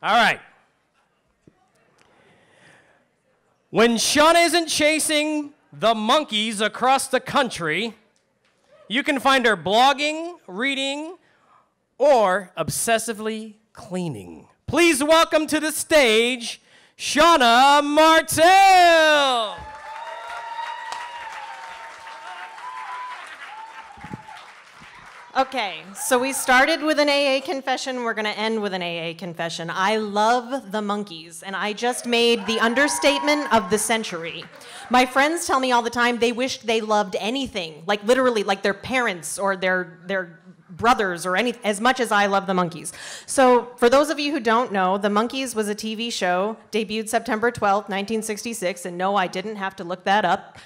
All right. When Shawna isn't chasing the monkeys across the country, you can find her blogging, reading, or obsessively cleaning. Please welcome to the stage, Shawna Martell. Okay, so we started with an AA confession. We're going to end with an AA confession. I love the monkeys, and I just made the understatement of the century. My friends tell me all the time they wished they loved anything, like literally like their parents or their brothers or any, as much as I love the monkeys. So for those of you who don't know, The Monkees was a TV show, debuted September 12th, 1966, and no, I didn't have to look that up.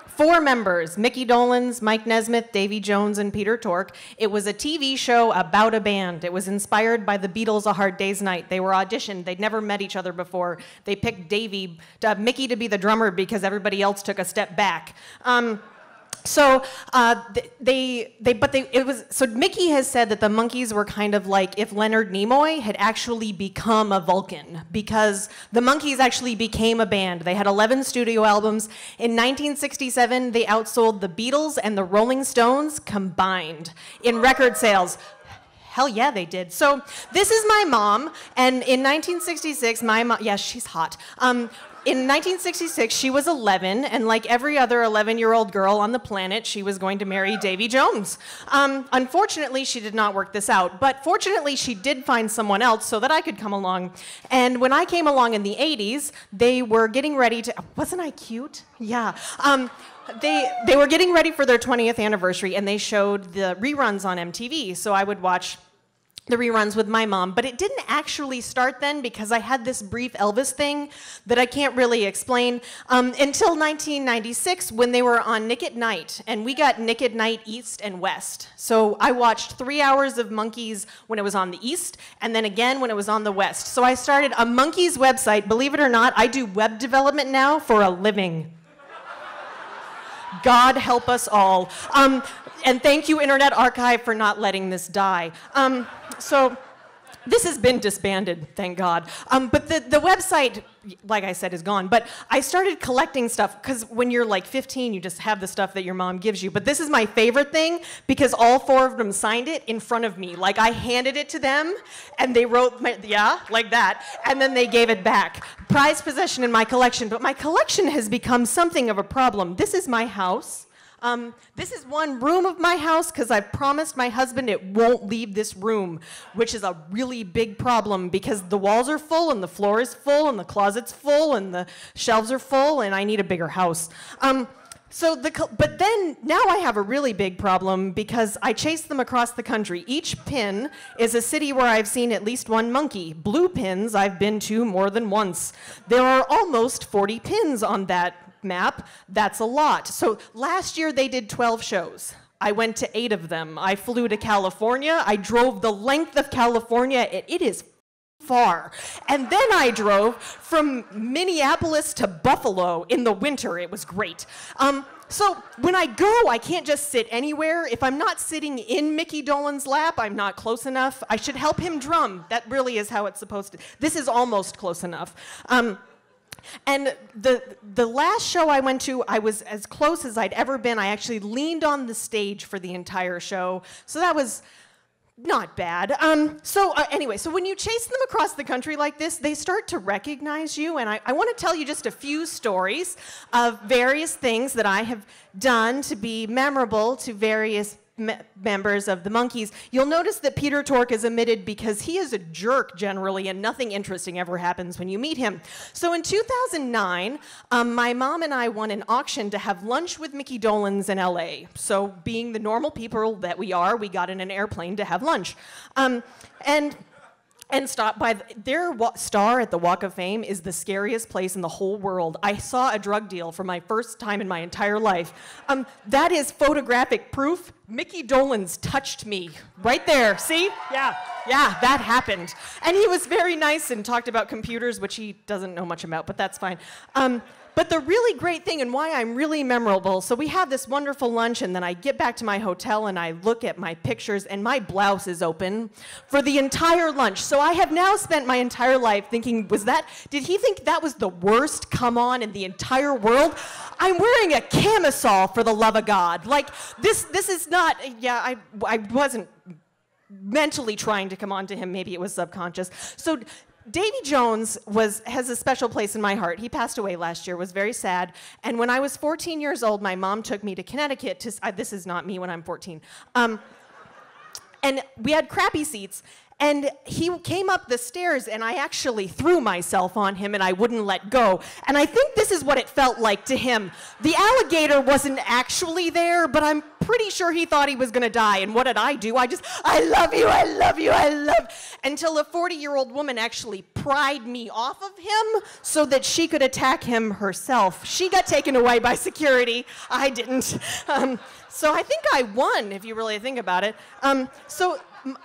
4 members, Mickey Dolenz, Mike Nesmith, Davy Jones, and Peter Tork. It was a TV show about a band. It was inspired by the Beatles' A Hard Day's Night. They were auditioned. They'd never met each other before. They picked Mickey to be the drummer because everybody else took a step back. So Mickey has said that the Monkees were kind of like if Leonard Nimoy had actually become a Vulcan, because the Monkees actually became a band. They had 11 studio albums. In 1967, they outsold the Beatles and the Rolling Stones combined in record sales. Hell yeah, they did. So this is my mom, and in 1966, my mom, yeah, she's hot. In 1966, she was 11, and like every other 11-year-old girl on the planet, she was going to marry Davy Jones. Unfortunately, she did not work this out, but fortunately, she did find someone else so that I could come along. And when I came along in the 80s, they were getting ready to, wasn't I cute? Yeah. They were getting ready for their 20th anniversary, and they showed the reruns on MTV, so I would watch the reruns with my mom, but it didn't actually start then because I had this brief Elvis thing that I can't really explain until 1996 when they were on Nick at Night, and we got Nick at Night East and West. So I watched 3 hours of Monkees when it was on the East, and then again when it was on the West. So I started a Monkees website. Believe it or not, I do web development now for a living. God help us all. And thank you, Internet Archive, for not letting this die. So this has been disbanded, thank God. But the website, like I said, is gone. But I started collecting stuff, because when you're like 15, you just have the stuff that your mom gives you. But this is my favorite thing, because all 4 of them signed it in front of me. Like, I handed it to them, and they wrote, yeah, like that, and then they gave it back. Prized possession in my collection. But my collection has become something of a problem. This is my house. This is one room of my house because I've promised my husband it won't leave this room, which is a really big problem because the walls are full and the floor is full and the closet's full and the shelves are full and I need a bigger house. But then now I have a really big problem because I chase them across the country. Each pin is a city where I've seen at least one monkey. Blue pins I've been to more than once. There are almost 40 pins on that map. That's a lot. So last year they did 12 shows. I went to 8 of them. I flew to California. I drove the length of California. It is far. And then I drove from Minneapolis to Buffalo in the winter. It was great. So when I go, I can't just sit anywhere. If I'm not sitting in Mickey Dolen's lap, I'm not close enough. I should help him drum. That really is how it's supposed to. This is almost close enough. And the last show I went to, I was as close as I'd ever been. I actually leaned on the stage for the entire show. So that was not bad. Anyway, so when you chase them across the country like this, they start to recognize you. And I want to tell you just a few stories of various things that I have done to be memorable to various members of the Monkees. You'll notice that Peter Tork is omitted because he is a jerk generally and nothing interesting ever happens when you meet him. So in 2009, my mom and I won an auction to have lunch with Mickey Dolenz in LA. So being the normal people that we are, we got in an airplane to have lunch. And stop by. Their star at the Walk of Fame is the scariest place in the whole world. I saw a drug deal for my first time in my entire life. That is photographic proof. Mickey Dolenz touched me right there. See? Yeah. Yeah, that happened. And he was very nice and talked about computers, which he doesn't know much about, but that's fine. But the really great thing and why I'm really memorable, so we have this wonderful lunch and then I get back to my hotel and I look at my pictures and my blouse is open for the entire lunch. So I have now spent my entire life thinking, did he think that was the worst come on in the entire world? I'm wearing a camisole, for the love of God. Like, this is not, yeah, I wasn't mentally trying to come on to him, maybe it was subconscious. So Davy Jones has a special place in my heart. He passed away last year, was very sad. And when I was 14 years old, my mom took me to Connecticut this is not me when I'm 14. And we had crappy seats. And he came up the stairs, and I actually threw myself on him, and I wouldn't let go. And I think this is what it felt like to him. The alligator wasn't actually there, but I'm pretty sure he thought he was going to die. And what did I do? I love you, I love you, I love... Until a 40-year-old woman actually pried me off of him so that she could attack him herself. She got taken away by security. I didn't. So I think I won, if you really think about it.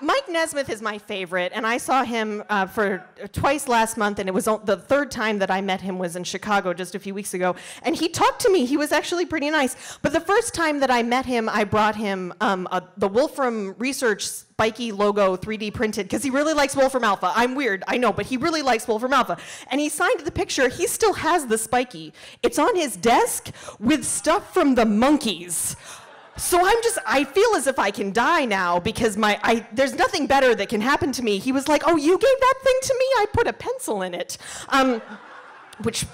Mike Nesmith is my favorite, and I saw him for twice last month, and it was the third time that I met him was in Chicago just a few weeks ago. And he talked to me. He was actually pretty nice. But the first time that I met him, I brought him the Wolfram Research spiky logo 3D printed, because he really likes Wolfram Alpha. I'm weird, I know, but he really likes Wolfram Alpha. And he signed the picture. He still has the spiky. It's on his desk with stuff from the Monkees. So I feel as if I can die now because there's nothing better that can happen to me. He was like, oh, you gave that thing to me? I put a pencil in it, which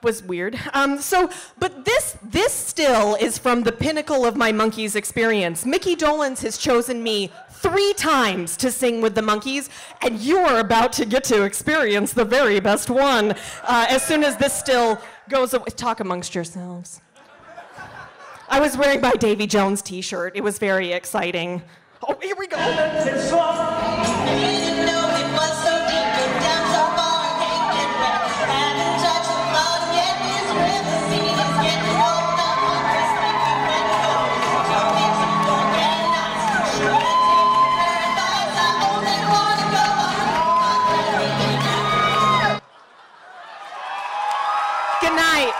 was weird. But this still is from the pinnacle of my Monkees experience. Mickey Dolenz has chosen me 3 times to sing with the Monkees, and you are about to get to experience the very best one as soon as this still goes away. Talk amongst yourselves. I was wearing my Davy Jones t-shirt. It was very exciting. Oh, here we go. Good night.